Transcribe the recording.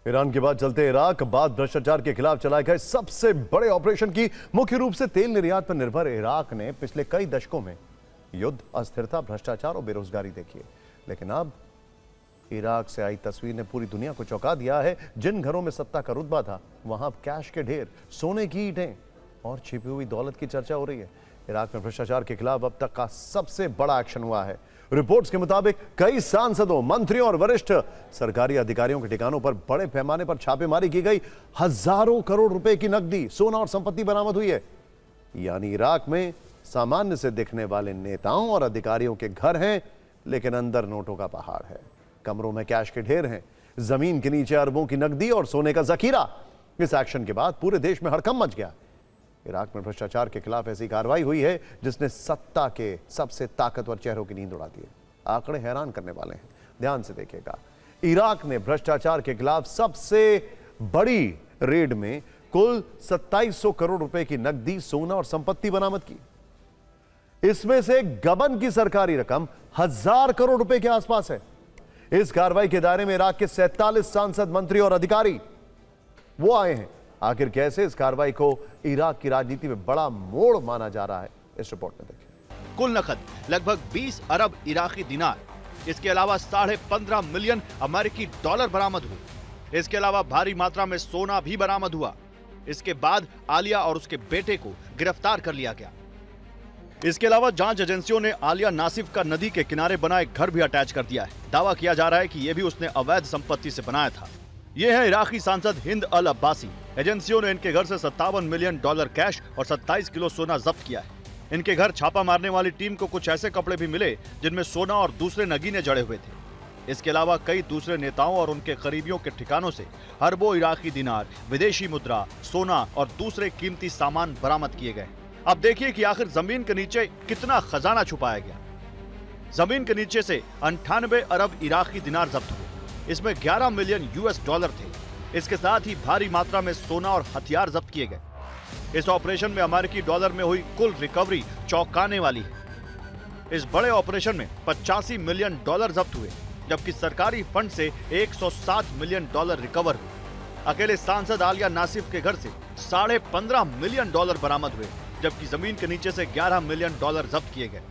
Iran के बाद चलते इराक बाद भ्रष्टाचार के खिलाफ चलाए गए सबसे बड़े ऑपरेशन की मुख्य रूप से तेल निर्यात पर निर्भर इराक ने पिछले कई दशकों में युद्ध, अस्थिरता, भ्रष्टाचार और बेरोजगारी देखी है। लेकिन अब इराक से आई तस्वीर ने पूरी दुनिया को चौंका दिया है। जिन घरों में सत्ता का रुतबा था, वहां अब कैश के ढेर, सोने की ईंटें और छिपी हुई दौलत की चर्चा हो रही है। इराक में भ्रष्टाचार के खिलाफ अब तक का सबसे बड़ा एक्शन हुआ है। रिपोर्ट्स के मुताबिक कई सांसदों, मंत्रियों और वरिष्ठ सरकारी अधिकारियों के ठिकानों पर बड़े पैमाने पर छापेमारी की गई। हजारों करोड़ रुपए की नकदी, सोना और संपत्ति बरामद हुई है। यानी इराक में सामान्य से दिखने वाले नेताओं और अधिकारियों के घर हैं, लेकिन अंदर नोटों का पहाड़ है। कमरों में कैश के ढेर हैं, जमीन के नीचे अरबों की नकदी और सोने का जखीरा। इस एक्शन के बाद पूरे देश में हड़कंप मच गया। इराक में भ्रष्टाचार के खिलाफ ऐसी कार्रवाई हुई है जिसने सत्ता के सबसे ताकतवर चेहरों की नींद उड़ा दी है। आंकड़े हैरान करने वाले हैं, ध्यान से देखिएगा। इराक ने भ्रष्टाचार के खिलाफ सबसे बड़ी रेड में कुल 2700 करोड़ रुपए की नकदी, सोना और संपत्ति बरामद की। इसमें से गबन की सरकारी रकम 1000 करोड़ रुपए के आसपास है। इस कार्रवाई के दायरे में इराक के 47 सांसद, मंत्री और अधिकारी वो आए हैं। आखिर कैसे इस कार्रवाई को इराक की राजनीति में बड़ा मोड़ माना जा रहा है, इस रिपोर्ट में देखिए। कुल नकद लगभग 20 अरब इराकी दिनार, इसके अलावा 15.5 मिलियन अमेरिकी डॉलर बरामद हुए। इसके अलावा भारी मात्रा में सोना भी बरामद हुआ। इसके बाद आलिया और उसके बेटे को गिरफ्तार कर लिया गया। इसके अलावा जांच एजेंसियों ने आलिया नासिफ का नदी के किनारे बना एक घर भी अटैच कर दिया है। दावा किया जा रहा है कि यह भी उसने अवैध संपत्ति से बनाया था। ये है इराकी सांसद हिंद अल अब्बासी। एजेंसियों ने इनके घर से 57 मिलियन डॉलर कैश और 27 किलो सोना जब्त किया है। इनके घर छापा मारने वाली टीम को कुछ ऐसे कपड़े भी मिले जिनमें सोना और दूसरे नगीने जड़े हुए थे। इसके अलावा कई दूसरे नेताओं और उनके करीबियों के ठिकानों से अरबों इराकी दिनार, विदेशी मुद्रा, सोना और दूसरे कीमती सामान बरामद किए गए। अब देखिए कि आखिर जमीन के नीचे कितना खजाना छुपाया गया। जमीन के नीचे से 98 अरब इराकी दिनार जब्त हुए। इसमें 11 मिलियन यूएस डॉलर थे। इसके साथ ही भारी मात्रा में सोना और हथियार जब्त किए गए। इस ऑपरेशन में अमेरिकी डॉलर में हुई कुल रिकवरी चौंकाने वाली है। इस बड़े ऑपरेशन में 85 मिलियन डॉलर जब्त हुए, जबकि सरकारी फंड से 107 मिलियन डॉलर रिकवर हुए। अकेले सांसद आलिया नासिफ के घर से 15.5 मिलियन डॉलर बरामद हुए, जबकि जमीन के नीचे से 11 मिलियन डॉलर जब्त किए गए।